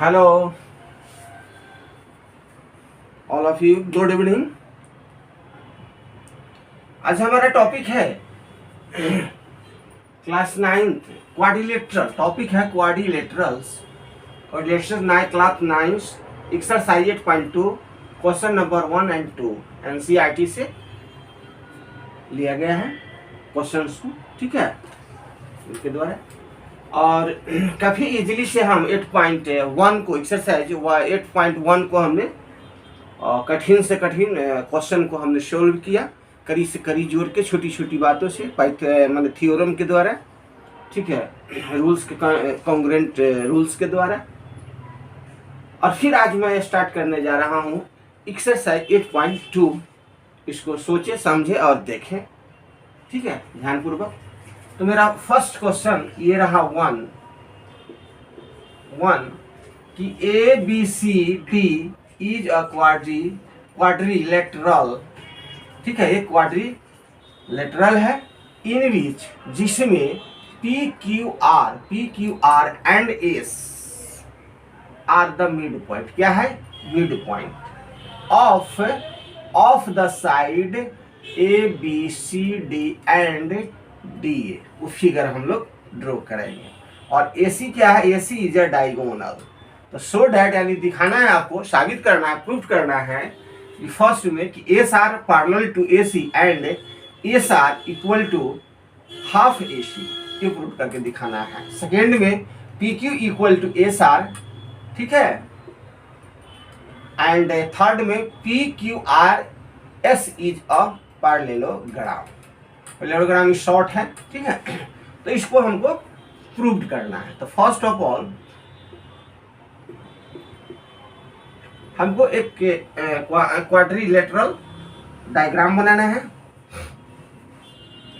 Hello all of you, good evening. आज हमारा topic है क्लास 9th क्वाड्रिलेटरल। टॉपिक है क्वाड्रिलेटरल्स और lecture 9 class 9 exercise 8.2 question number 1 and 2 NCERT से लिया गया है क्वेश्चंस को, ठीक है, इसके द्वारा। और काफ़ी इजीली से हम 8.1 को एक्सरसाइज 8.1 को हमने कठिन से कठिन क्वेश्चन को हमने सोल्व किया, करी से करी जोड़ के, छोटी छोटी बातों से, मतलब थ्योरम के द्वारा, ठीक है, रूल्स के कॉन्ग्रुएंट रूल्स के द्वारा। और फिर आज मैं स्टार्ट करने जा रहा हूँ एक्सरसाइज 8.2। इसको सोचे समझे और देखें, ठीक है, ध्यानपूर्वक। तो मेरा फर्स्ट क्वेश्चन ये रहा वन कि A B C D is a quadrilateral, ठीक है, ये क्वाड्रिलेटरल है, इन विच, जिसमें P Q R and S are the mid point. क्या है? Mid point of the side A B C D and D. वो figure हम लोग ड्रॉ करेंगे। और ए सी क्या है? A C is a diagonal. तो सो डैट, यानी दिखाना है आपको, साबित करना है, प्रूफ करना है फर्स्ट में कि S R parallel to A C and S R equal to half A C, ये प्रूफ करके दिखाना है। सेकेंड में P Q equal to S R, ठीक है, एंड थर्ड में P Q R S is a parallelogram. Parallelogram short है, ठीक है। तो इसको हमको प्रूव करना है। तो फर्स्ट ऑफ ऑल हमको एक क्वाड्रिलेटरल डायग्राम बनाना है।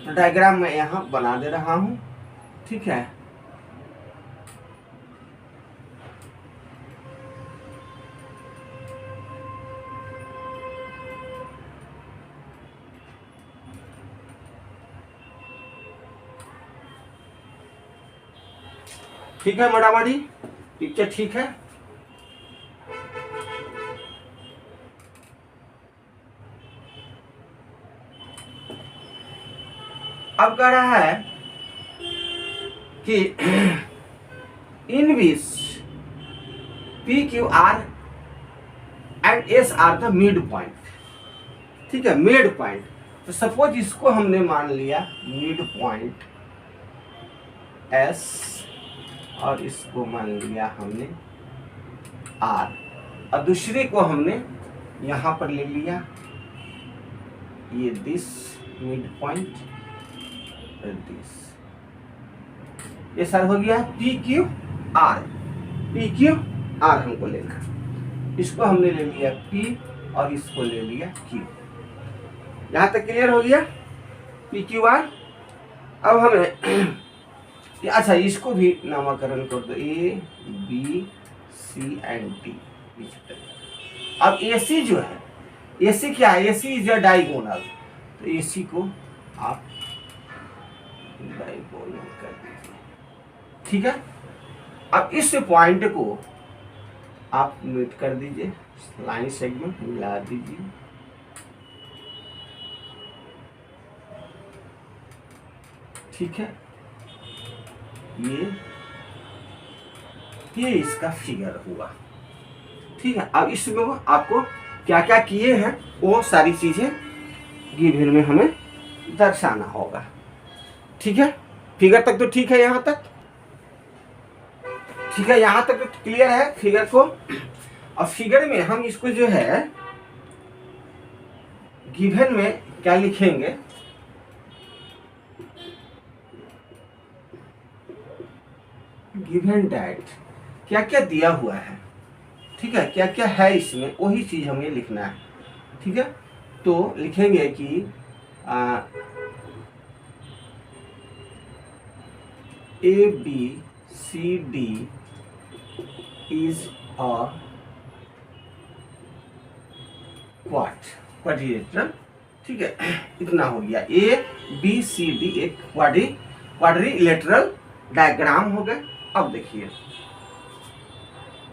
तो डायग्राम मैं यहाँ बना दे रहा हूँ, ठीक है। ठीक है मोटामोटी पिक्चर ठीक है। अब कह रहा है कि in which P Q R and S are the mid point, ठीक है, मिड पॉइंट। तो सपोज इसको हमने मान लिया मिड पॉइंट एस और इसको मान लिया हमने आर, और दूसरे को हमने यहां पर ले लिया ये दिस मिड पॉइंट, दिस, ये सर हो गया पी क्यू आर हमको लेना। इसको हमने ले लिया पी और इसको ले लिया क्यू। यहां तक क्लियर हो गया पी क्यू आर। अब हमें अच्छा इसको भी नामकरण कर दो, A B C and D. अब ए सी जो है, ए सी क्या है? A C is a diagonal. तो ए सी को आप डायगोनल कर दीजिए, ठीक है। अब इस पॉइंट को आप नोट कर दीजिए, लाइन सेगमेंट मिला दीजिए, ठीक है। ये इसका फिगर हुआ, ठीक है। अब इसमें आपको क्या क्या किए हैं वो सारी चीजें गिवन में हमें दर्शाना होगा, ठीक है। फिगर तक तो ठीक है, यहां तक ठीक है, यहां तक तो क्लियर है फिगर को। अब फिगर में हम इसको जो है गिवन में क्या लिखेंगे? गिवन डैट क्या क्या दिया हुआ है, ठीक है, क्या क्या है इसमें, वही चीज हमें लिखना है, ठीक है। तो लिखेंगे कि A B C D is a quadrilateral, ठीक है। इतना हो गया, ए बी सी डी एक क्वाड्रिलेटरल डायग्राम हो गए। अब देखिए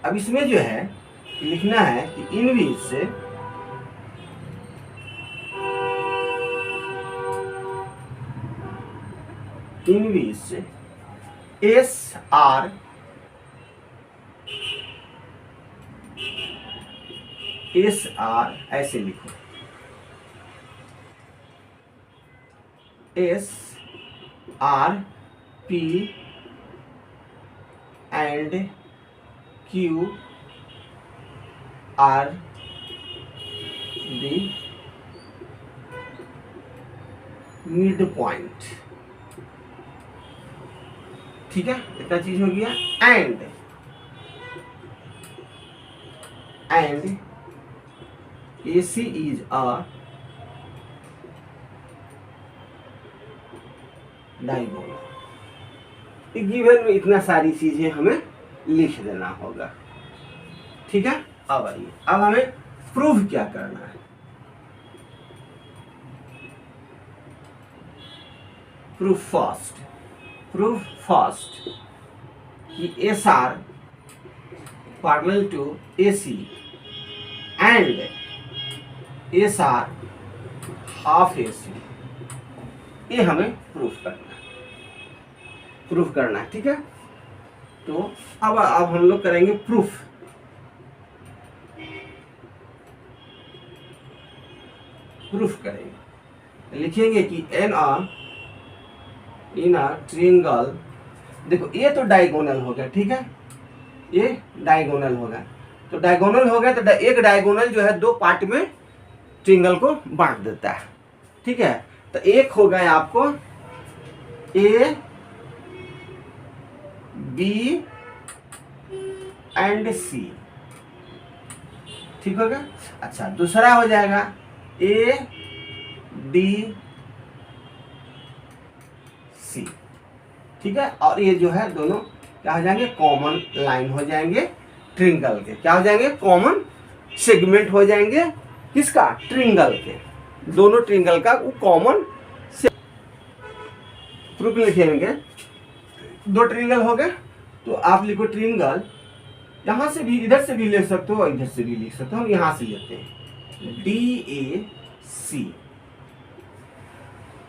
अब इसमें जो है लिखना है कि इनविस एस आर ऐसे लिखो, S R P and Q R the mid point. ठीक है, इतना चीज हो गया। And AC is a diagonal. Given में इतना सारी चीजें हमें लिख देना होगा। ठीक है, अब आइए, अब हमें प्रूफ क्या करना है। प्रूफ फर्स्ट कि SR parallel to AC and SR half AC, ये हमें प्रूफ करना है। ठीक है, तो अब हम लोग करेंगे प्रूफ। करेंगे, लिखेंगे कि इन अ ट्रायंगल, देखो ये तो डायगोनल हो गया। ठीक है, ये डायगोनल होगा, तो डायगोनल हो गया तो एक डायगोनल जो है दो पार्ट में ट्रायंगल को बांट देता है। ठीक है, तो एक हो गया आपको A B एंड C। ठीक होगा। अच्छा, दूसरा हो जाएगा A D C। ठीक है, और ये जो है दोनों क्या हो जाएंगे, कॉमन लाइन हो जाएंगे ट्रायंगल के। क्या हो जाएंगे, कॉमन सेगमेंट हो जाएंगे किसका, ट्रायंगल के। दोनों ट्रायंगल का वो कॉमन से प्रूफ लिखेंगे। दो ट्रायंगल हो गए, तो आप लिखो ट्रायंगल, यहां से भी, इधर से भी लिख सकते हो और इधर से भी लिख सकते हो। हम यहां से लेते हैं DAC।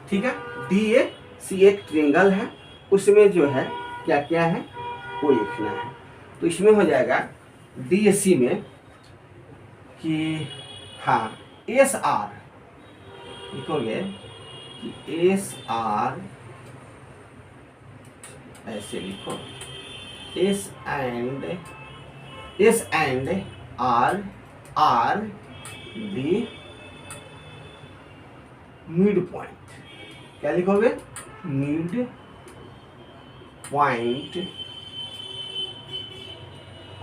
ठीक है, DAC एक ट्रायंगल है, उसमें जो है क्या क्या है वो लिखना है। तो इसमें हो जाएगा DAC में कि हाँ SR लिखोगे कि SR ऐसे लिखो, S and R are the mid point. क्या लिखोगे, मिड पॉइंट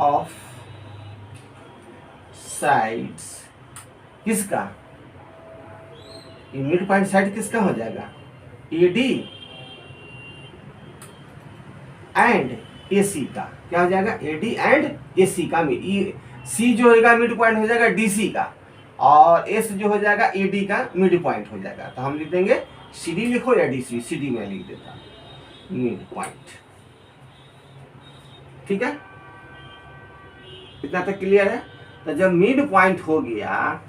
ऑफ साइड्स। किसका, मिड पॉइंट साइड किसका हो जाएगा, AD एंड AC का। क्या हो जाएगा, AD एंड AC का। C जो होगा मिड पॉइंट हो जाएगा DC का, और S जो हो जाएगा AD का मिड पॉइंट हो जाएगा। तो हम लिख देंगे CD लिखो या DC, CD में लिख देता मिड पॉइंट। ठीक है, इतना तक क्लियर है। तो जब मिड पॉइंट हो गया,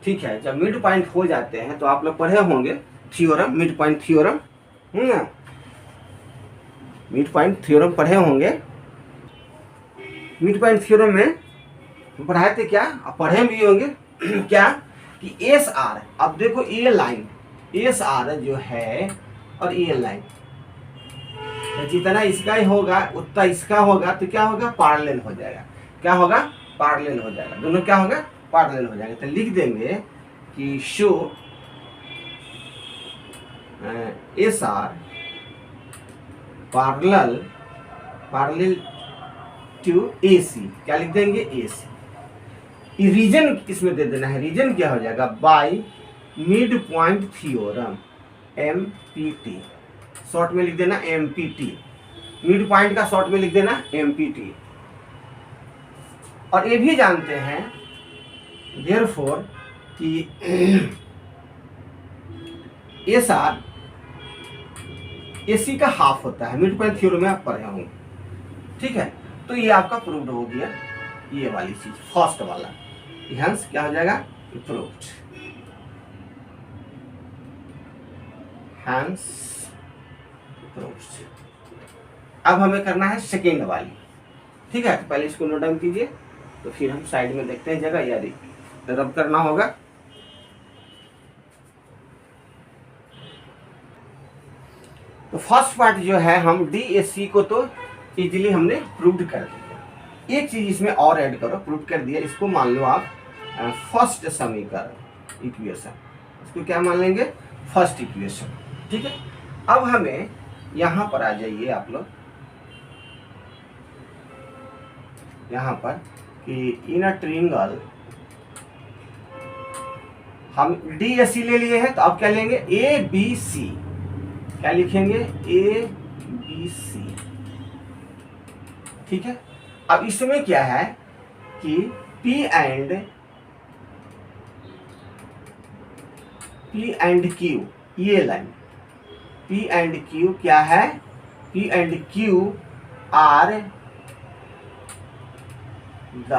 ठीक है, जब मिड पॉइंट हो जाते हैं तो आप लोग पढ़े होंगे theorem, mid point theorem, mid point theorem पढ़े होंगे। मिड पॉइंट थ्योरम में पढ़ाए थे क्या, आप पढ़े भी होंगे क्या, कि SR, अब देखो ये लाइन SR जो है और ये लाइन, तो जितना इसका ही होगा उतना इसका होगा, तो क्या होगा, पैरेलल हो जाएगा। क्या होगा, पैरेलल हो जाएगा, दोनों क्या होगा, पैरेलल हो जाएगा। तो लिख देंगे कि show SR parallel to AC। क्या लिख देंगे, AC। रीजन इसमें दे देना है, रीजन क्या हो जाएगा, bye mid point theorem, MPT। Short में लिख देना MPT, मिड पॉइंट का शॉर्ट में लिख देना MPT। और ये भी जानते हैं देयरफॉर कि SR AC का हाफ होता है, मिड पॉइंट थ्योरम में आप पढ़े होंगे। ठीक है, तो ये आपका प्रूव्ड हो गया। ये वाली चीज फर्स्ट वाला, हेंस क्या हो जाएगा प्रूव्ड, हेंस प्रूव्ड। अब हमें करना है सेकेंड वाली, ठीक है। तो पहले इसको नोट डाउन कीजिए, तो फिर हम साइड में देखते हैं जगह यारी रब करना होगा। तो फर्स्ट पार्ट जो है हम DAC को तो इजीली हमने प्रूव्ड कर दिया। एक चीज इसमें और ऐड करो, प्रूव कर दिया, इसको मान लो आप फर्स्ट समीकरण इक्वेशन, इसको क्या मान लेंगे फर्स्ट इक्वेशन, ठीक है। अब हमें यहां पर आ जाइए आप लोग, यहां पर कि इन अ ट्रायंगल हम DAC ले लिए हैं, तो अब क्या लेंगे ABC, क्या लिखेंगे ABC, ठीक है। अब इसमें क्या है कि P एंड Q, ये लाइन P एंड Q क्या है, P and Q are the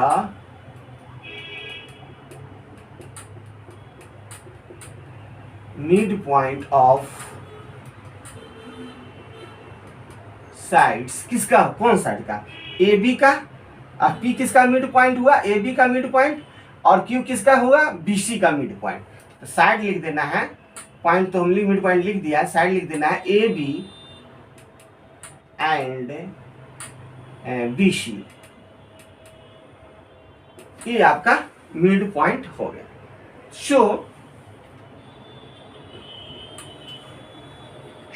mid point of sides, किसका, कौन साइड का, AB का। P किसका मिड पॉइंट हुआ, AB का मिड पॉइंट, और Q किसका हुआ, BC का मिड पॉइंट। तो साइड लिख देना है, पॉइंट तो हमने मिड पॉइंट लिख दिया है, साइड लिख देना है AB एंड BC, ये आपका मिड पॉइंट हो गया।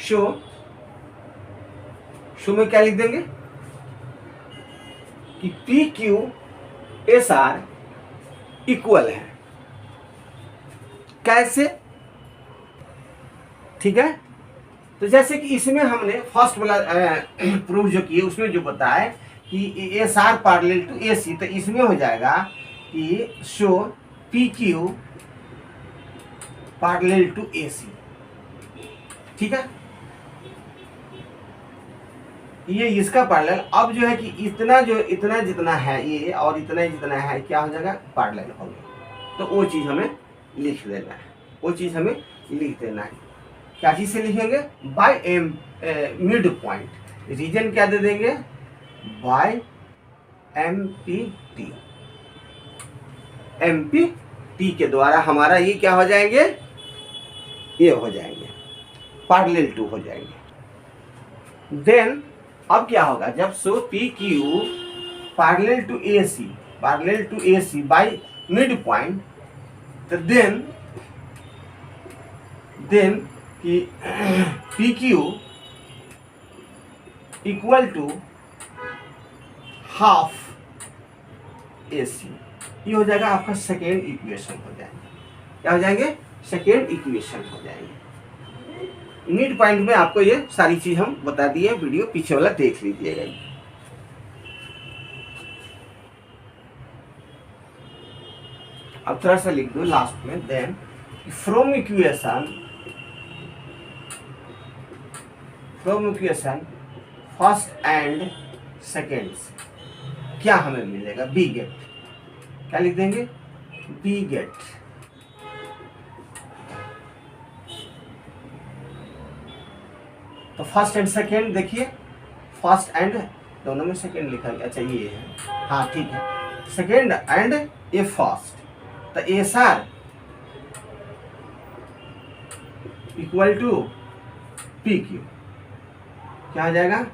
शो में क्या लिख देंगे कि PQSR इक्वल है, कैसे, ठीक है। तो जैसे कि इसमें हमने फर्स्ट वाला प्रूफ जो किए उसमें जो बताया कि SR पैरेलल टू AC, तो इसमें हो जाएगा कि show PQ parallel to AC, ठीक है। ये इसका पैरेलल, अब जो है कि इतना जितना है ये और इतना जितना है क्या हो जाएगा पैरेलल हो गया। तो वो चीज हमें लिख देना है, वो चीज हमें लिख देना है। क्या चीज से लिखेंगे, बाय मिड पॉइंट, रीजन क्या दे देंगे बाय MPT के द्वारा हमारा ये क्या हो जाएंगे, ये हो जाएंगे पैरेलल टू हो जाएंगे। देन अब क्या होगा, जब so PQ parallel to AC by mid point, तो देन कि PQ equal to half AC, ये हो जाएगा आपका सेकेंड इक्वेशन हो जाएगा, क्या हो जाएंगे सेकेंड इक्वेशन हो जाएंगे। मिड पॉइंट में आपको ये सारी चीज हम बता दिए, वीडियो पीछे वाला देख लीजिएगा। अब थोड़ा सा लिख दो लास्ट में, then from equation first and second क्या हमें मिलेगा, बी गेट, क्या लिख देंगे बी गेट। तो फर्स्ट एंड सेकेंड देखिए, फर्स्ट एंड दोनों में सेकेंड लिखा है, अच्छा ये है, हाँ ठीक है, सेकेंड एंड ए फर्स्ट, तो SR इक्वल टू PQ, क्या हो जाएगा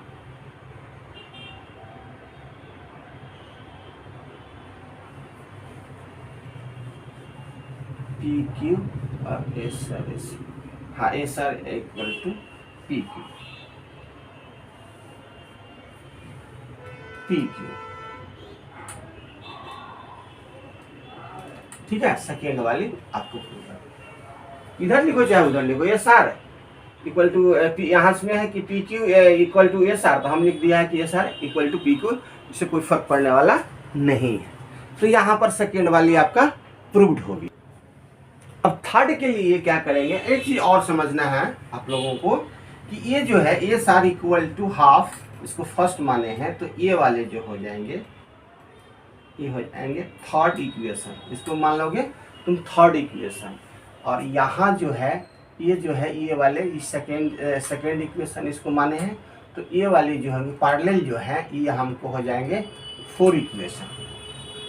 PQ और SR, हाँ SR इक्वल टू PQ, ठीक है। सेकेंड वाली आपको इधर लिखो चाहे उधर लिखो, SR इक्वल टू, यहाँ में है कि PQ इक्वल टू SR, तो हम लिख दिया है कि SR इक्वल टू PQ, इससे कोई फर्क पड़ने वाला नहीं है। तो यहाँ पर सेकेंड वाली आपका प्रूव्ड होगी। अब थर्ड के लिए क्या करेंगे, एक चीज और समझना है आप लोगों को कि ये जो है SR इक्वल टू हाफ, इसको फर्स्ट माने हैं, तो ये वाले जो हो जाएंगे ये हो जाएंगे थर्ड इक्वेशन, इसको मान लोगे तुम थर्ड इक्वेशन। और यहाँ जो है ये वाले इस सेकेंड इक्वेशन इसको माने हैं, तो ये वाली जो है पैरेलल जो है ये हमको हो जाएंगे फोर इक्वेशन।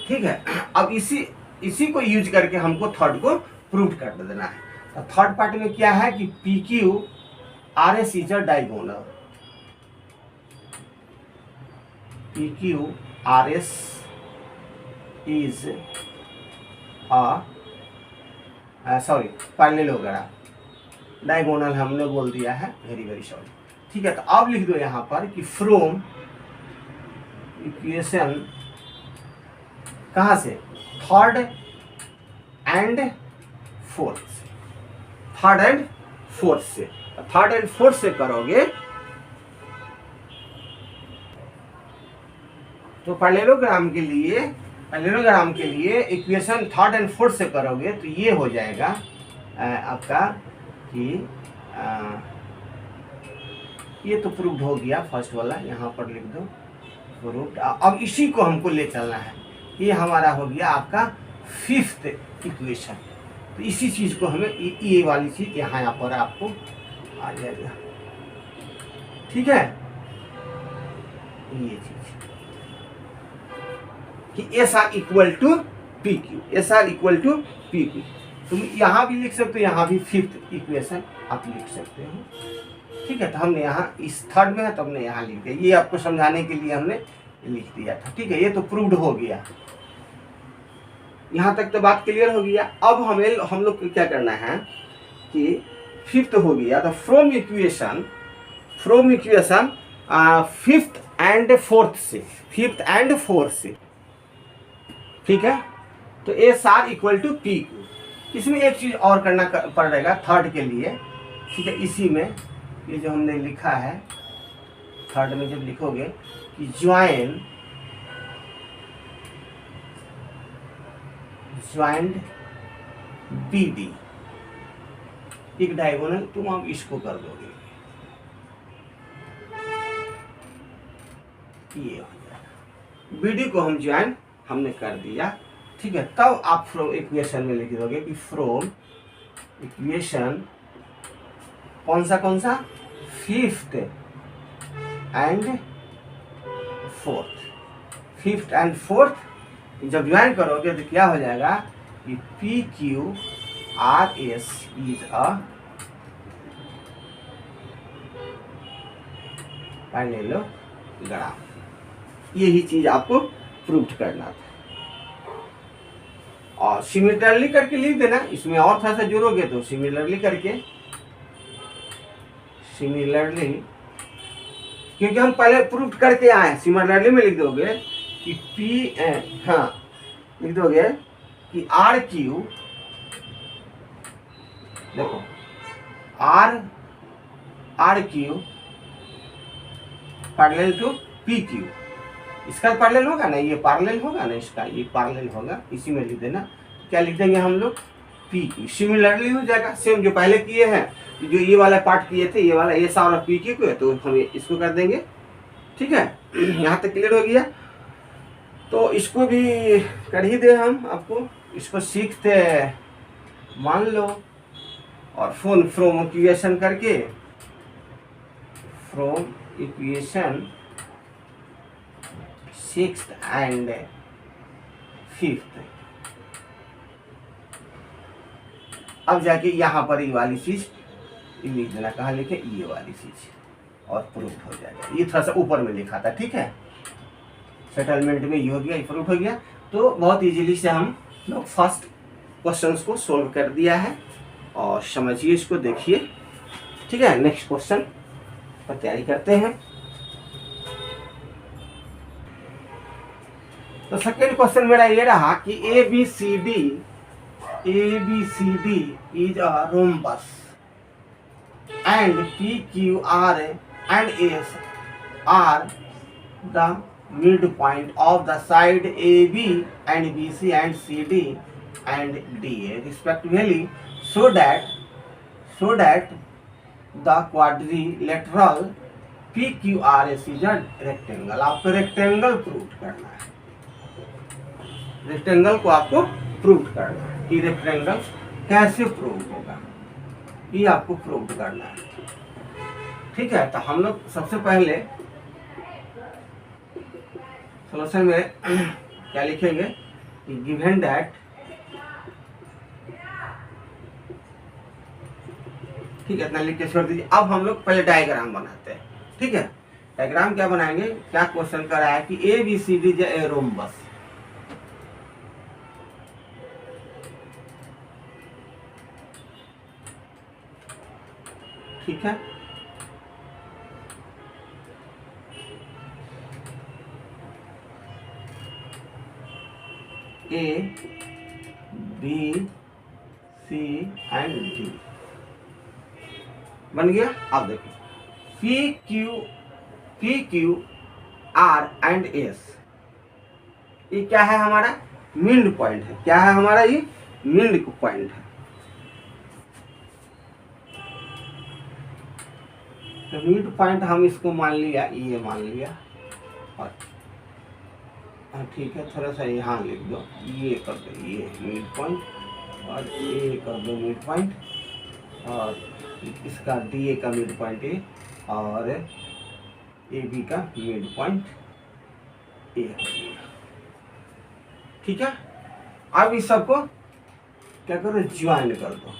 ठीक है, अब इसी को यूज करके हमको थर्ड को प्रूव कर देना है। तो थर्ड पार्ट में क्या है कि P Q R S is a diagonal, P Q R S is sorry parallelogram, diagonal हमने बोल दिया है, वेरी वेरी सॉरी। ठीक है, तो अब लिख दो यहाँ पर कि फ्रॉम इक्वेशन कहाँ से, थर्ड एंड फोर्थ से, थर्ड एंड फोर्थ से, थर्ड एंड फोर्थ से करोगे तो पैरेललोग्राम के लिए इक्वेशन थर्ड एंड फोर्थ से करोगे तो ये हो जाएगा आपका कि ये तो प्रूव्ड हो गया फर्स्ट वाला, यहाँ पर लिख दो प्रूव्ड। अब इसी को हमको ले चलना है, ये हमारा हो गया आपका फिफ्थ इक्वेशन। तो इसी चीज़ को हमें ये वाली चीज़ यहाँ पर आपको आ जाएगा। ठीक है, ये चीज़ कि S R equal to P Q, S R equal to P Q. तुम यहाँ भी लिख सकते हो, यहाँ भी फिफ्थ इक्वेशन आप लिख सकते हो। ठीक है, तो हमने यहाँ इस थर्ड में है तो हमने यहाँ लिख दिया, ये आपको समझाने के लिए हमने लिख दिया था। ठीक है, ये तो प्रूव्ड हो गया, यहाँ तक तो बात क्लियर हो गया। अब हम लोग को क्या करना है कि फिफ्थ हो गया, तो from equation fifth and fourth से, ठीक है, तो S R equal to P Q. इसमें एक चीज और करना पड़ेगा थर्ड के लिए। ठीक है, इसी में ये जो हमने लिखा है थर्ड में जब लिखोगे कि ज्वाइंट बी डी एक डायगोनल, तुम अब इसको कर दोगे, ये हो जाएगा। बी डी को हम ज्वाइन हमने कर दिया। ठीक है, तब आप फ्रॉम इक्वेशन में लिख दोगे कि फ्रॉम इक्वेशन कौन सा फिफ्थ एंड फोर्थ जब ज्वाइन करोगे तो क्या हो जाएगा कि P Q R S is a parallelogram. यही चीज आपको प्रूव करना था, और सिमिलरली करके लिख देना। इसमें और थोड़ा सा जोड़ोगे तो सिमिलरली क्योंकि हम पहले प्रूव करके आए, सिमिलरली में लिख दोगे कि लिख दोगे कि आर क्यू, देखो R Q parallel to P Q, इसका पैरेलल होगा ना, ये पैरेलल होगा ना, इसका ये पैरेलल होगा, इसी में लिख देना। क्या लिख देंगे हम लोग, पी क्यू सिमिलरली हो जाएगा, सेम जो पहले किए हैं, जो ये वाला पार्ट किए थे, ये वाला एस आर और पी क्यू को है, तो हम इसको कर देंगे। ठीक है, यहाँ तक क्लियर हो गया। तो इसको भी कर ही दे हम आपको, इसको सीखते मान लो, और फ्रॉम इक्वेशन करके from equation sixth and fifth, अब जाके यहाँ पर ये वाली चीज लिख देना, कहाँ लिखे, ये वाली चीज, और प्रूफ हो जाएगा। ये थोड़ा सा ऊपर में लिखा था। ठीक है, सेटलमेंट में ये हो गया, ये प्रूफ हो गया। तो बहुत इजीली से हम लोग फर्स्ट क्वेश्चंस को सोल्व कर दिया है, और समझिए इसको, देखिए। ठीक है, नेक्स्ट क्वेश्चन पर तैयारी करते हैं। तो सेकेंड क्वेश्चन मेरा ये रहा कि A B C D is a rhombus and P Q R and S are the mid point of the side A B and B C and C D and D A respectively, so that the quadrilateral PQRS is a rectangle। आपको rectangle prove करना है। Rectangle को आपको prove करना है कि rectangle कैसे prove होगा, ये आपको प्रूव करना है। ठीक है, तो हम लोग सबसे पहले सॉल्यूशन में क्या लिखेंगे कि गिवन दैट, ठीक है, इतना लिख के छोड़ दीजिए। अब हम लोग पहले डायग्राम बनाते हैं। ठीक है, डायग्राम क्या बनाएंगे, क्या क्वेश्चन कर रहा है कि A B C D A rhombus. ठीक है, A B C and D बन गया। अब देखो P Q R and S, ये क्या है हमारा मिड पॉइंट है। क्या है हमारा ये मिड पॉइंट है। तो मिड पॉइंट हम इसको मान लिया, ये मान लिया, और ठीक है, थोड़ा सा यहाँ लिख दो, ये कर दो, ये मिड पॉइंट, और ये कर दो मिड पॉइंट, और इसका डी ए का मिड पॉइंट ए, और ए बी का मिड पॉइंट ए। ठीक है, अब इस सबको क्या करो, ज्वाइन कर दो।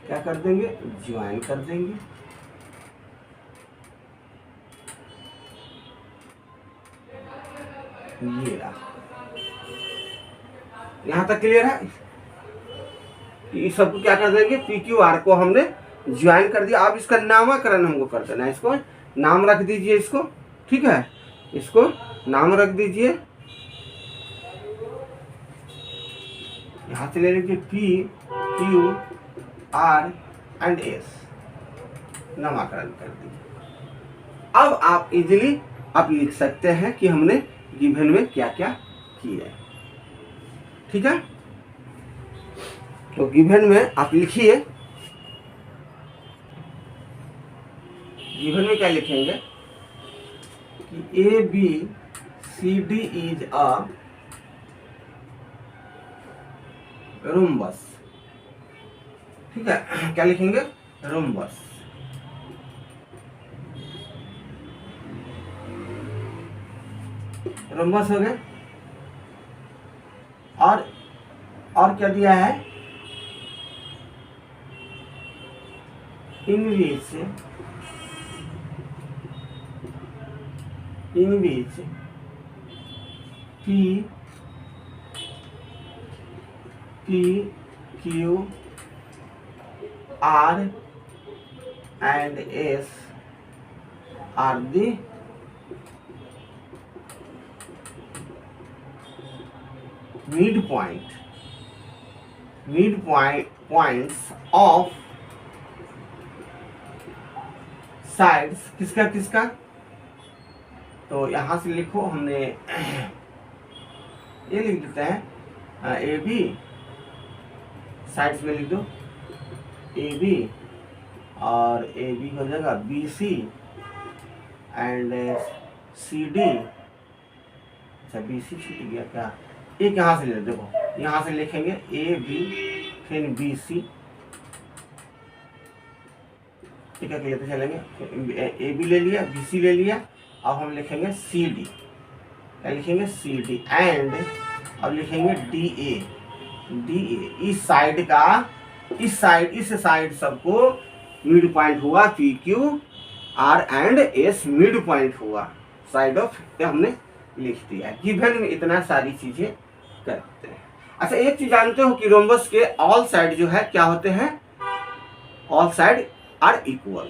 क्या कर देंगे, ज्वाइन कर देंगे। ये रहा, यहां तक क्लियर है। इस सबको क्या कर देंगे, पी क्यू आर को हमने ज्वाइन कर दिया। अब इसका नामकरण हमको कर देना है, इसको नाम रख दीजिए इसको। ठीक है, इसको नाम रख दीजिए, यहां से ले लीजिए P Q R and S, नामकरण कर दीजिए। अब आप इजीली आप लिख सकते हैं कि हमने गिवन में क्या क्या किया है। ठीक है, तो गिवन में आप लिखिए, गिवन में क्या लिखेंगे कि A B C D is a rhombus. ठीक है, क्या लिखेंगे, रोम्बस। रोम्बस हो गया। और क्या दिया है, इन which P Q R and S are the midpoints of sides. किसका किसका, तो यहां से लिखो, हमने ये लिख देते हैं ए बी, साइड्स में लिख दो ए बी, और ए बी हो जाएगा B C and C D. अच्छा, बी सी छूट गया क्या, एक यहाँ से ले, देखो यहाँ से लिखेंगे ए बी फिर बी सी। ठीक है, लेते चलेंगे, ए बी ले लिया, बी सी ले लिया, अब हम लिखेंगे सी डी। क्या लिखेंगे, सी डी, एंड अब लिखेंगे डी ए। इस साइड का, इस साइड सबको मिड पॉइंट हुआ, P Q R and S mid point हुआ, साइड ऑफ, हमने लिख दिया। गिवन में इतना सारी चीजें करते हैं। अच्छा, एक चीज जानते हो कि रोम्बस के ऑल साइड जो है क्या होते हैं, ऑल साइड आर इक्वल।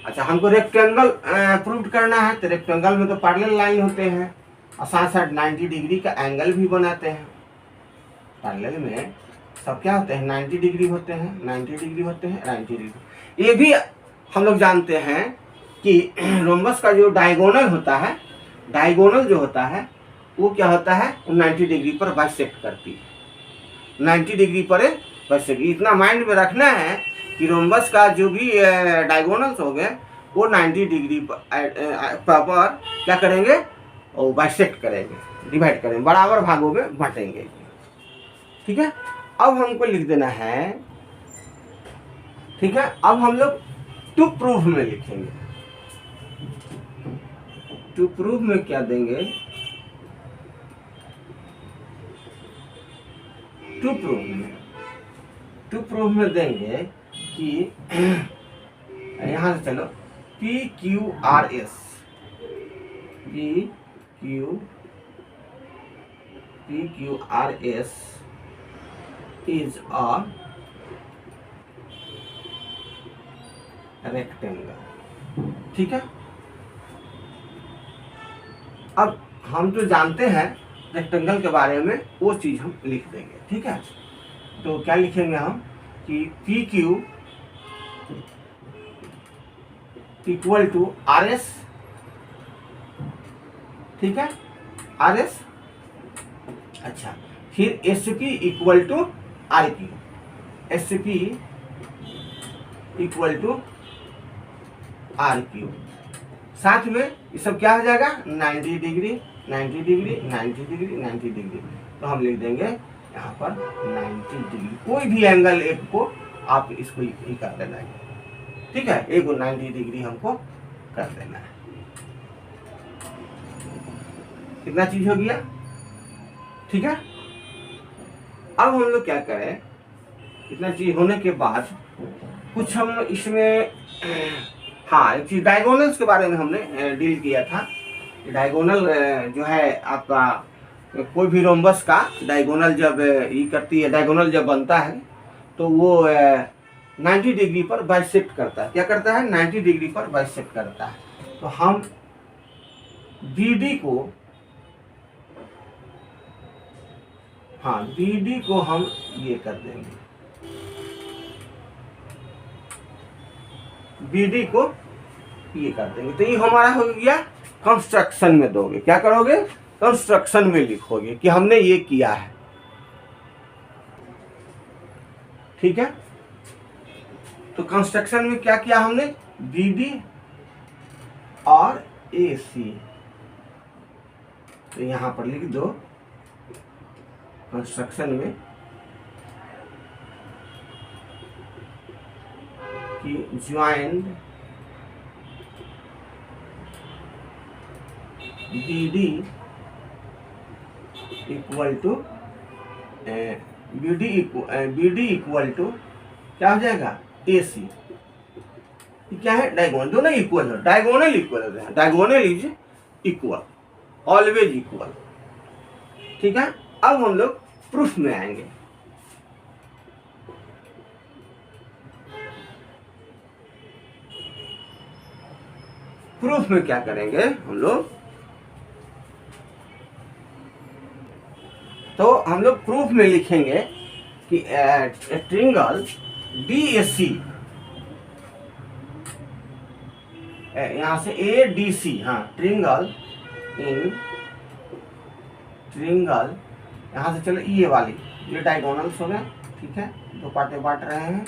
अच्छा, हमको रेक्टेंगल प्रूव करना है, तो रेक्टेंगल में तो पैरेलल लाइन होते हैं, और साथ साथ 90 डिग्री का एंगल भी बनाते हैं। पैरेलल में सब क्या होते हैं, 90 डिग्री होते हैं, 90 डिग्री होते हैं, 90 डिग्री। ये भी हम लोग जानते हैं कि रोम्बस का जो डायगोनल होता है, डायगोनल जो होता है वो क्या होता है, 90 डिग्री पर बाइसेक्ट करती है, 90 डिग्री पर बाइसेक्ट। इतना माइंड में रखना है कि रोम्बस का जो भी डायगोनल्स हो गए वो 90 डिग्री पर क्या करेंगे, वो बाइसेक्ट करेंगे। डिवाइड करेंगे, बराबर भागों में बांटेंगे। ठीक है, अब हमको लिख देना है, ठीक है, अब हम लोग टू प्रूव में लिखेंगे। टू प्रूव में क्या देंगे, टू प्रूव में देंगे कि यहां से चलो P Q R S, P Q R S is a rectangle. ठीक है, अब हम जो जानते हैं रेक्टेंगल के बारे में वो चीज हम लिख देंगे। ठीक है, तो क्या लिखेंगे हम कि P Q equal to R S, ठीक है, आर एस। अच्छा, फिर S P equal to R Q, S P equal to R Q, साथ में ये सब क्या हो जाएगा 90 डिग्री 90 डिग्री 90 डिग्री 90 डिग्री। तो हम लिख देंगे यहाँ पर 90 डिग्री, कोई भी एंगल एक को आप इसको ही कर देना है। ठीक है, एक 90 डिग्री हमको कर देना है। कितना चीज हो गया। ठीक है, अब हम लोग क्या करें, इतना चीज होने के बाद कुछ हम इसमें, हाँ, एक चीज डायगोनल्स के बारे में हमने डील किया था। डायगोनल जो है आपका कोई भी रोम्बस का डायगोनल जब ये करती है, डायगोनल जब बनता है तो वो 90 डिग्री पर बाइसेक्ट करता है। क्या करता है, 90 डिग्री पर बाइसेक्ट करता है। तो हम BD को, हाँ, BD को हम ये कर देंगे, BD को ये कर देंगे। तो ये हमारा हो गया कंस्ट्रक्शन में दोगे, क्या करोगे, कंस्ट्रक्शन में लिखोगे कि हमने ये किया है। ठीक है, तो कंस्ट्रक्शन में क्या किया हमने, BD और AC, तो यहां पर लिख दो कंस्ट्रक्शन में कि joint BD equal to BD equal to क्या हो जाएगा, AC। क्या है, डायगोनल, दोनों इक्वल है, डायगोनल इक्वल होते हैं, diagonal is equal, always equal. ठीक है, अब हम लोग प्रूफ में आएंगे। प्रूफ में क्या करेंगे हम लोग, तो हम लोग प्रूफ में लिखेंगे कि ट्रिंगल DAC, यहां से ADC, हाँ, ट्रिंगल यहां से चलो ये वाली, ये डायगोनल्स हो गए। ठीक है, दो पार्टे बांट रहे हैं,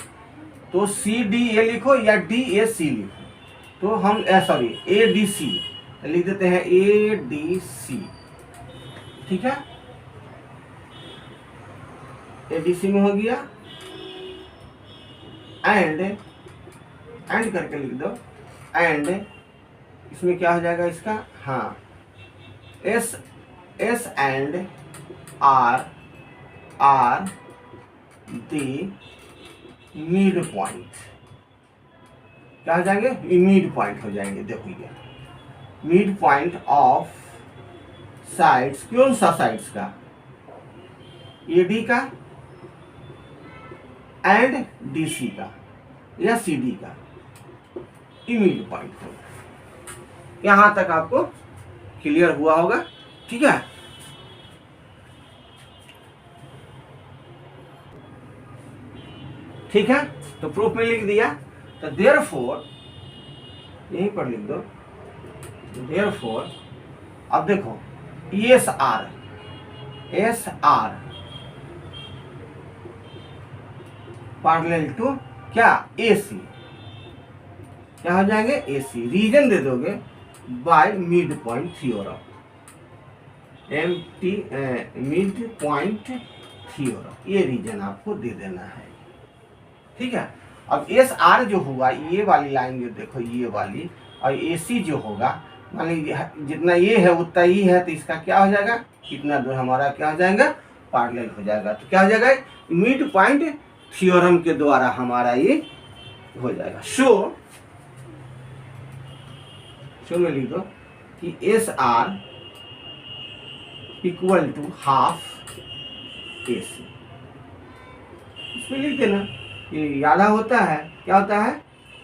तो CDA लिखो या DAC लिखो, तो हम सॉरी ADC लिख देते हैं, ADC। ठीक है, ADC में हो गया, एंड करके लिख दो, एंड इसमें क्या हो जाएगा इसका, हाँ, S and R are the mid point, क्या हो जाएंगे, मिड पॉइंट हो जाएंगे। देखो ये मिड पॉइंट ऑफ साइड्स, कौन सा साइड्स का, AD का एंड DC का या CD का, मिड पॉइंट होगा। यहां तक आपको क्लियर हुआ होगा। ठीक है, ठीक है, तो प्रूफ में लिख दिया, तो देयरफॉर यहीं पर लिख दो, देयरफॉर। अब देखो SR पैरेलल टू क्या, AC, क्या हो जाएंगे, AC। रीजन दे दोगे bye mid point theorem. Empty mid point theorem, ये रीजन आपको दे देना है। ठीक है, अब एस आर जो हुआ, ये वाली लाइन जो देखो ये वाली, और ए सी जो होगा, मान लीजिए जितना ये है उतना ही है, तो इसका क्या हो जाएगा, इतना दूर हमारा क्या हो जाएगा, पैरेलल हो जाएगा। तो क्या हो जाएगा, मिड पॉइंट थ्योरम के द्वारा हमारा ये हो जाएगा। शो में लिख दो कि S R equal to half A C, इसमें लिख देना। ये आधा होता है, क्या होता है,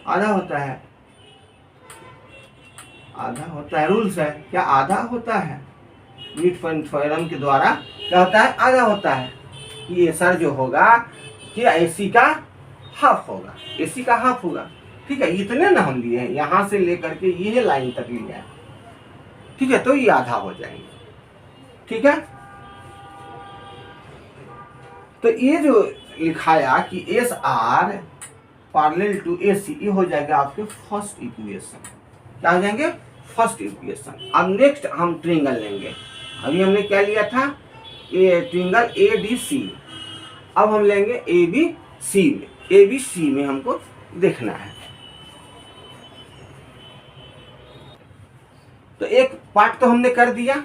आधा होता है, आधा होता है, रूल्स है क्या, आधा होता है, मिड पॉइंट थ्योरम के द्वारा क्या होता है, आधा होता है। ये सर जो होगा कि एसी का हाफ होगा, एसी का हाफ होगा। ठीक है, इतने ना हम लिए हैं, यहां से लेकर के ये लाइन तक लिया है। ठीक है, तो ये आधा हो जाएंगे। ठीक है, तो ये जो लिखाया कि S R parallel to A C, ये हो जाएगा आपके फर्स्ट इक्वेशन। क्या हो जाएंगे, फर्स्ट इक्वेशन। अब नेक्स्ट हम ट्रिंगल लेंगे। अभी हमने क्या लिया था, ये ट्रिंगल ए बी सी। अब हम लेंगे ए बी सी में, ए बी सी में हमको देखना है। तो एक पार्ट तो हमने कर दिया,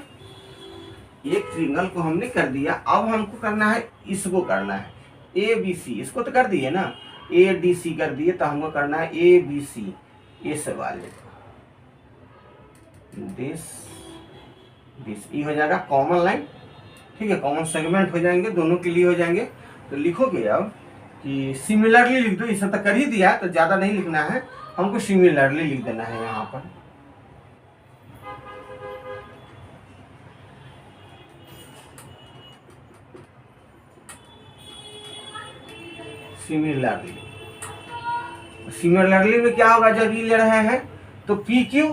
एक ट्रिंगल को हमने कर दिया। अब हमको करना है, इसको करना है ए बी सी, इसको तो कर दिए ना, ए डी सी कर दिए, तो हमको करना है ए बी सी, इस वाले दिस ये हो जाएगा कॉमन लाइन। ठीक है, कॉमन सेगमेंट हो जाएंगे, दोनों के लिए हो जाएंगे। तो लिखोगे अब कि सिमिलरली लिख दो, इसे तो कर ही दिया, तो ज्यादा नहीं लिखना है, हमको सिमिलरली लिख देना है यहाँ पर। सिमिलरली में क्या होगा, जब ये ले रहे हैं तो P Q,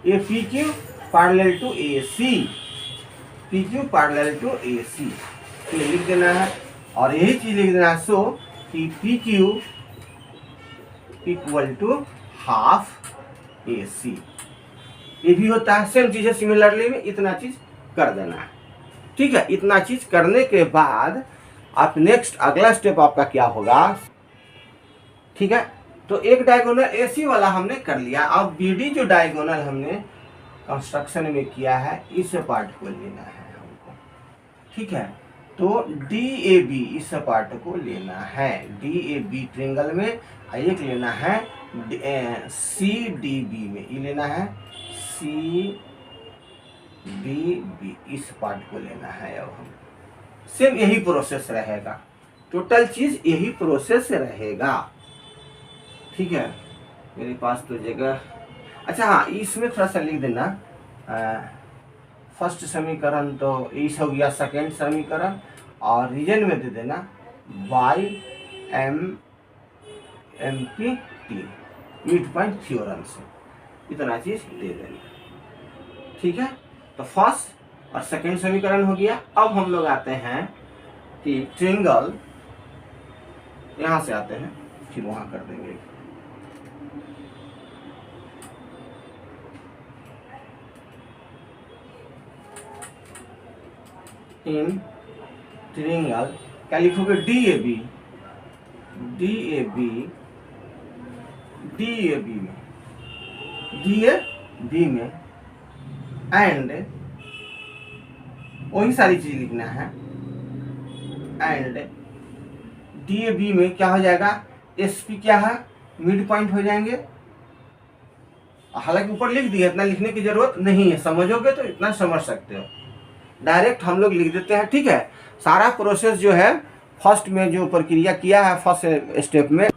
A P Q parallel to A C, P Q parallel to A C, ये लिख देना है। और यही चीज लिख देना है, सो कि P Q equal to half A C, ये भी होता है, सेम चीज है सिमिलरली में। इतना चीज कर देना है। ठीक है, इतना चीज करने के बाद आप नेक्स्ट अगला स्टेप आपका क्या होगा। ठीक है, तो एक डायगोनल एसी वाला हमने कर लिया। अब बीडी जो डायगोनल हमने कंस्ट्रक्शन में किया है, इस पार्ट को लेना है हमको। ठीक है, तो डी ए बी इस पार्ट को लेना है, डी ए बी ट्रिंगल में। एक लेना है सी डी बी में, ये लेना है सी डी बी, इस पार्ट को लेना है। अब हम सेम यही प्रोसेस रहेगा, टोटल चीज यही प्रोसेस रहेगा। ठीक है, मेरे पास तो जगह, अच्छा हाँ, इसमें थोड़ा सा लिख देना, फर्स्ट समीकरण तो इस हो गया, सेकेंड समीकरण, और रीजन में दे देना why M M P T, mid point theorem से, इतना चीज दे देना। ठीक है, तो फर्स्ट और सेकेंड समीकरण हो गया। अब हम लोग आते हैं कि ट्रिंगल, यहां से आते हैं, फिर वहां कर देंगे। इन ट्रिंगल क्या लिखोगे, D A B, D A B, D A B में, डी ए बी में, एंड वही सारी चीज लिखना है। एंड डी ए बी में क्या हो जाएगा, एस पी क्या है, मिड पॉइंट हो जाएंगे। हालांकि ऊपर लिख दिया, इतना लिखने की जरूरत नहीं है, समझोगे तो इतना समझ सकते हो, डायरेक्ट हम लोग लिख देते हैं। ठीक है, सारा प्रोसेस जो है फर्स्ट में जो प्रक्रिया किया है फर्स्ट स्टेप में,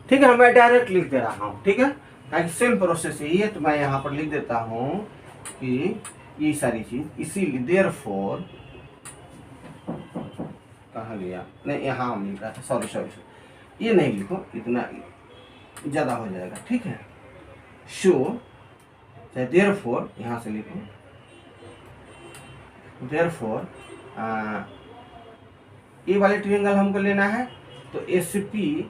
ठीक है, मैं डायरेक्ट लिख दे रहा हूँ। ठीक है, ताकि सेम प्रोसेस यही है, तो मैं यहाँ पर लिख देता हूँ कि ये सारी चीज, इसीलिए देयरफॉर, कहाँ गया, नहीं यहाँ हम लिख रहा था, सॉरी, ये नहीं लिखो, इतना ज़्यादा हो जाएगा। ठीक है, शो चाहे देयरफॉर, यहाँ से लिखो देयरफॉर, ये वाले ट्रायंगल हमको लेना है, तो S P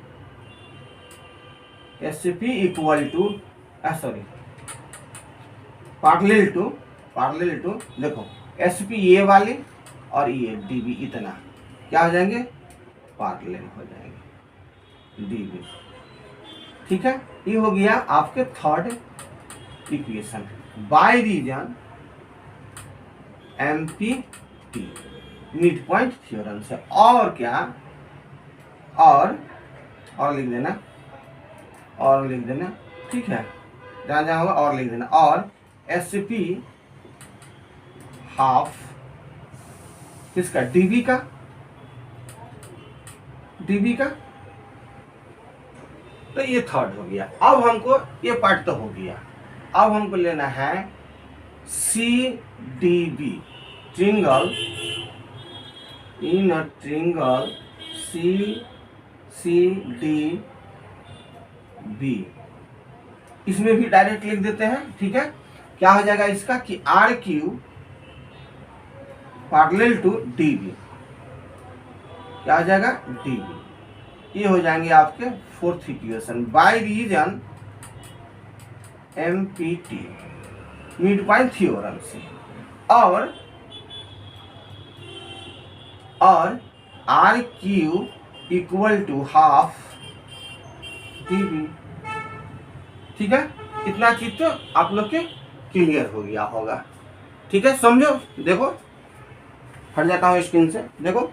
equal to, sorry, parallel to देखो एस पी ये वाली और ये डी बी, इतना क्या हो जाएंगे, पैरेलल हो जाएंगे डी बी। ठीक है, ये हो गया आपके third equation by reason MPT, mid point theorem से। और क्या, और लिख देना, और लिख देना, ठीक है, जहाँ जहाँ होगा और लिख देना। और एस पी हाफ किसका, डीबी का, डीबी का। तो ये थर्ड हो गया। अब हमको ये पार्ट तो हो गया, अब हमको लेना है सी डी बी, ट्रिंगल इन अ ट्रिंगल सी डी बी। इसमें भी डायरेक्ट लिख देते हैं। ठीक है, क्या हो जाएगा इसका कि R Q parallel to D B, क्या हो जाएगा, डी बी। ये हो जाएंगे आपके fourth equation by reason MPT, mid point theorem से। और R Q equal to half D B. ठीक है, इतना चीज तो आप लोग के क्लियर हो गया होगा। ठीक है, समझो, देखो हट जाता हूँ स्क्रीन से, देखो।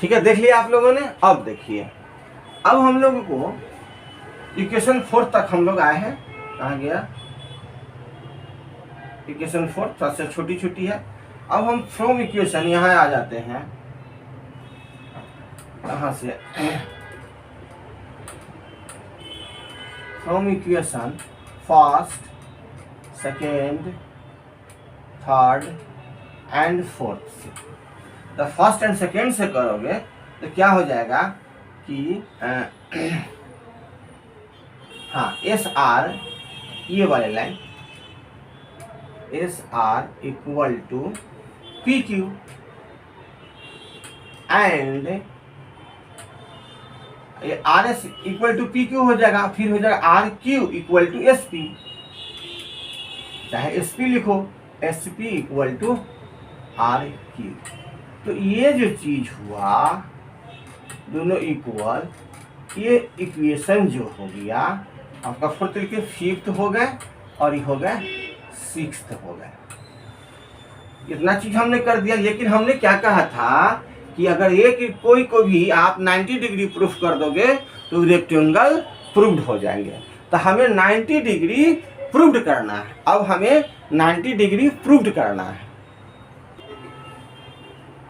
ठीक है, देख लिया आप लोगों ने। अब देखिए, अब हम लोगों को इक्वेशन 4 तक हम लोग आए हैं। कहाँ गया इक्वेशन 4, थोड़ा सा छोटी छोटी है। अब हम फ्रॉम इक्वेशन यहाँ आ जाते हैं, कहाँ से, from equation first, second, third and fourth से। तो फर्स्ट एंड सेकेंड से करोगे तो क्या हो जाएगा कि हाँ, एस आर, ये वाले line S R equal to P Q and ये R S equal to P Q हो जाएगा। फिर हो जाएगा R Q equal to S P, चाहे एस पी लिखो, S P equal to R Q. तो ये जो चीज हुआ दोनों इक्वल, ये इक्वेशन जो हो गया आपका फोर्थ लिखे, फिफ्थ हो गए और ये हो गए सिक्स्थ हो गए। इतना चीज हमने कर दिया। लेकिन हमने क्या कहा था कि अगर एक कोई को भी आप 90 डिग्री प्रूफ कर दोगे तो रेक्टेंगल प्रूव्ड हो जाएंगे। तो हमें 90 डिग्री प्रूव्ड करना है। अब हमें 90 डिग्री प्रूव्ड करना है,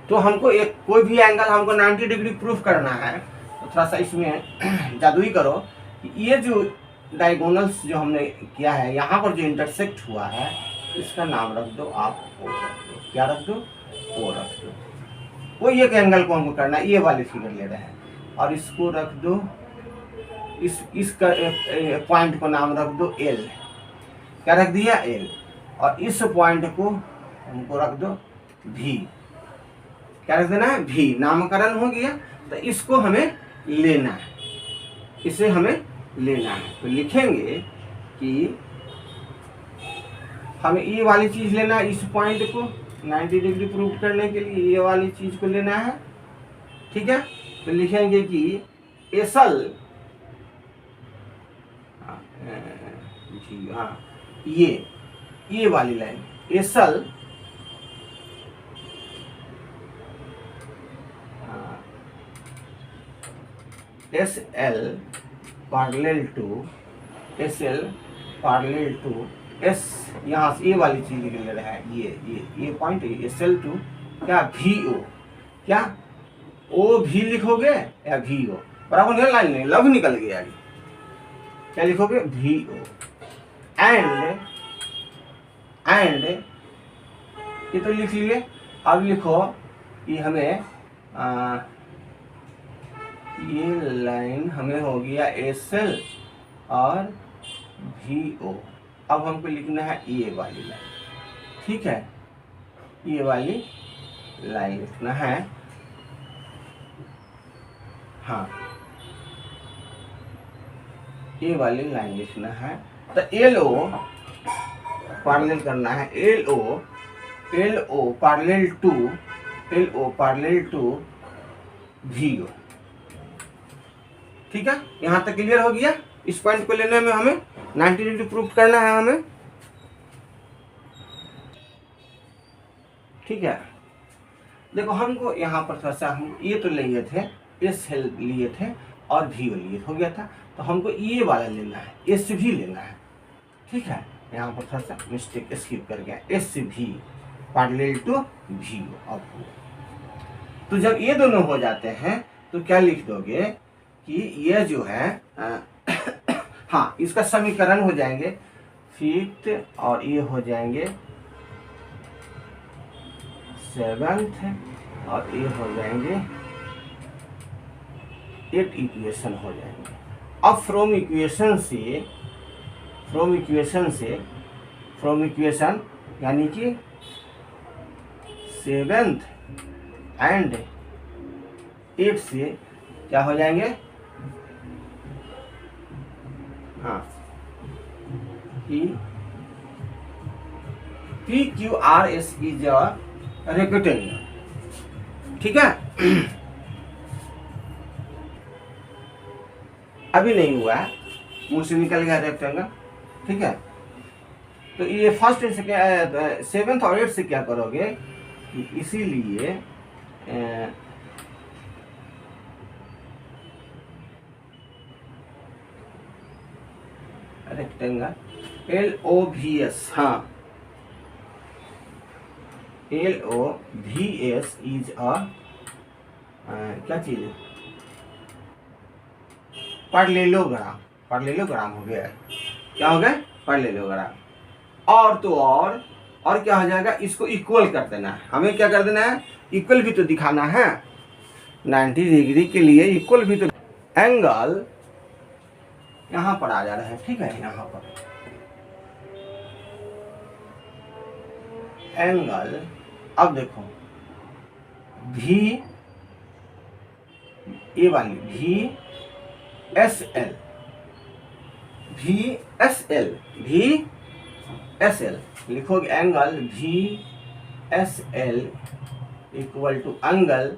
तो हमको एक कोई भी एंगल हमको 90 डिग्री प्रूफ करना है। तो थोड़ा सा इसमें जादुई करो कि ये जो डायगोनल्स जो हमने किया है, यहाँ पर जो इंटरसेक्ट हुआ है, इसका नाम रख दो आप ओ रख दो। क्या रख दो, ओ रख दो। कोई एक एंगल को हमको करना है, ये वाली फिगर ले रहे हैं, और इसको रख दो, इसका पॉइंट को नाम रख दो एल। क्या रख दिया, एल। और इस पॉइंट को हमको रख दो भी। क्या रख देना है, भी। नामकरण हो गया। तो इसको हमें लेना है, इसे हमें लेना है। तो लिखेंगे कि हमें ये वाली चीज लेना है, इस पॉइंट को 90 डिग्री प्रूव करने के लिए ये वाली चीज को लेना है। ठीक है, तो लिखेंगे कि एसल, हाँ, ये वाली line SL S L parallel to S, यहाँ से ये वाली चीज ले रहा है, ये पॉइंट एस एल टू क्या भी ओ, क्या ओ भी लिखोगे या भी ओ, बराबर नहीं, लाइन नहीं, लव निकल गया। क्या लिखोगे, भी ओ। एंड ये तो लिख लिए। अब लिखो कि हमें ये लाइन हमें हो गया एस एल और भी ओ। अब हमको लिखना है ये वाली लाइन। ठीक है, ये वाली लाइन लिखना है। हाँ, ये वाली लाइन लिखना है। तो एल ओ पैरेलल करना है, L O parallel to V O. ठीक है, यहां तक क्लियर हो गया। इस पॉइंट को लेने में हमें 90 डिग्री प्रूफ करना है हमें। ठीक है, देखो हमको यहाँ पर थोड़ा सा हम ये तो लिए थे, एस लिए थे और भी लिए हो गया था, तो हमको ये वाला लेना है, एस भी लेना है। ठीक है, यहाँ पर थोड़ा सा मिस्टेक स्किप कर गया, एस भी पैरेलल टू भी अब। तो जब ये दोनों हो जाते हैं तो क्या लिख दोगे कि ये जो है हाँ, इसका समीकरण हो जाएंगे फिफ्थ और ये हो जाएंगे सेवेंथ और ये हो जाएंगे 8 इक्वेशन हो जाएंगे। अब फ्रॉम इक्वेशन यानी कि सेवेंथ एंड 8 से क्या हो जाएंगे, हाँ, P Q R S is a rectangle. ठीक है, अभी नहीं हुआ है, मुंह से निकल गया रेक्टेंगल। ठीक है, तो ये फर्स्ट से क्या, सेवेंथ और 8 से क्या करोगे कि इसीलिए रेक्टेंगल LOVS, हाँ, LOVS इज अ क्या चीज है, पैरेललोग्राम हो गया। क्या हो गया, पैरेललोग्राम। और तो और क्या हो जाएगा, इसको इक्वल कर देना है। हमें क्या कर देना है, इक्वल भी तो दिखाना है। 90 डिग्री के लिए इक्वल भी तो, एंगल यहां पर आ जा रहा है। ठीक है, यहां पर एंगल, अब देखो भी, ये वाली भी एस एल लिखोगे, एंगल भी S L equal to angle.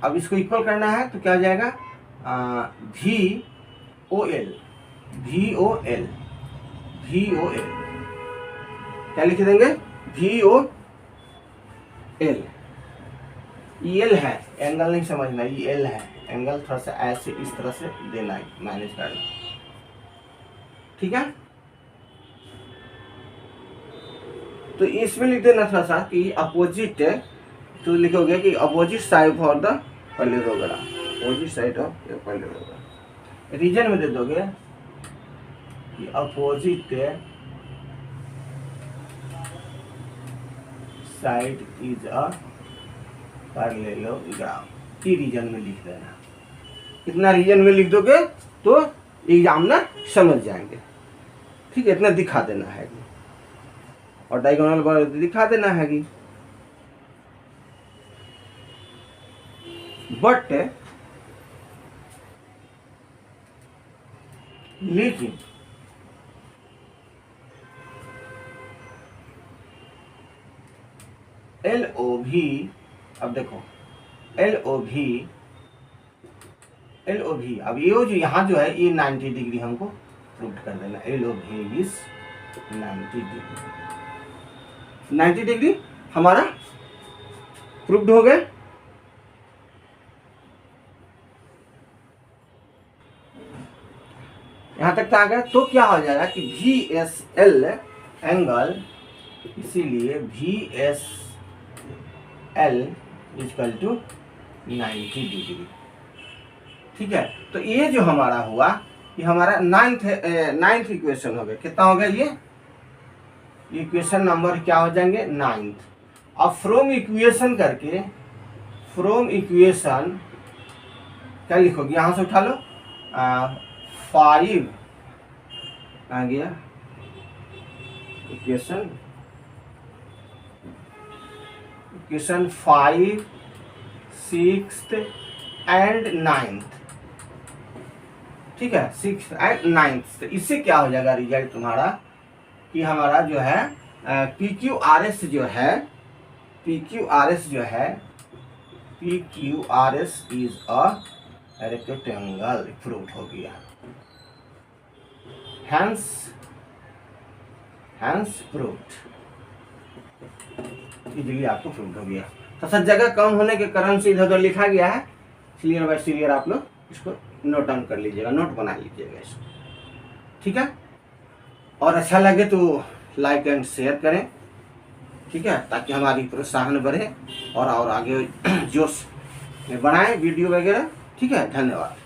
अब इसको इक्वल करना है तो क्या हो जाएगा, भी ओ एल क्या लिख देंगे, भी ओ एल। एल है, एंगल नहीं समझना, ये एल है, एंगल थोड़ा सा ऐसे इस तरह से देना है, मैनेज करना। ठीक है, तो इसमें लिख देना थोड़ा सा कि अपोजिट, तो लिखोगे कि opposite side for the parallelogram, opposite side of parallelogram. Reason में दे दोगे कि opposite side is a parallelogram, की रीजन में लिख देना। इतना रीजन में लिख दोगे तो एग्जामिनर समझ जाएंगे। ठीक है, इतना दिखा देना है और डायगोनल बार दिखा देना है कि बट लेकिन LOV, अब देखो LOV, अब ये जो यहाँ जो है ये 90 डिग्री हमको प्रूव कर देना। LOV इज 90 डिग्री हमारा प्रूव्ड हो गया। यहां तक आ गया, तो क्या हो जाएगा कि VSL एंगल, इसीलिए VSL इक्वल टू 90 डिग्री। ठीक है, तो ये जो हमारा हुआ, ये हमारा नाइन्थ इक्वेशन हो गया। कितना हो गया ये इक्वेशन नंबर, क्या हो जाएंगे 9th। अब फ्रॉम इक्वेशन करके, फ्रॉम इक्वेशन क्या लिखोगे, यहां से उठा लो 5 आ गया इक्वेशन 5, 6th एंड 9th। ठीक है, 6th एंड 9th। तो इससे क्या हो जाएगा रिजल्ट तुम्हारा कि हमारा जो है PQRS जो है, PQRS जो है, PQRS is a rectangle prove हो गया। हैंस प्रूव्ड, इजीली आपको प्रूव हो गया। तो सब जगह कम होने के कारण से इधर उधर लिखा गया है, क्लियर बाय क्लियर आप लोग इसको नोट डाउन कर लीजिएगा, नोट बना लीजिएगा इसको, ठीक है। और अच्छा लगे तो लाइक एंड शेयर करें, ठीक है, ताकि हमारी प्रोत्साहन बढ़े और आगे जोश में बनाएं वीडियो वगैरह, ठीक है। धन्यवाद।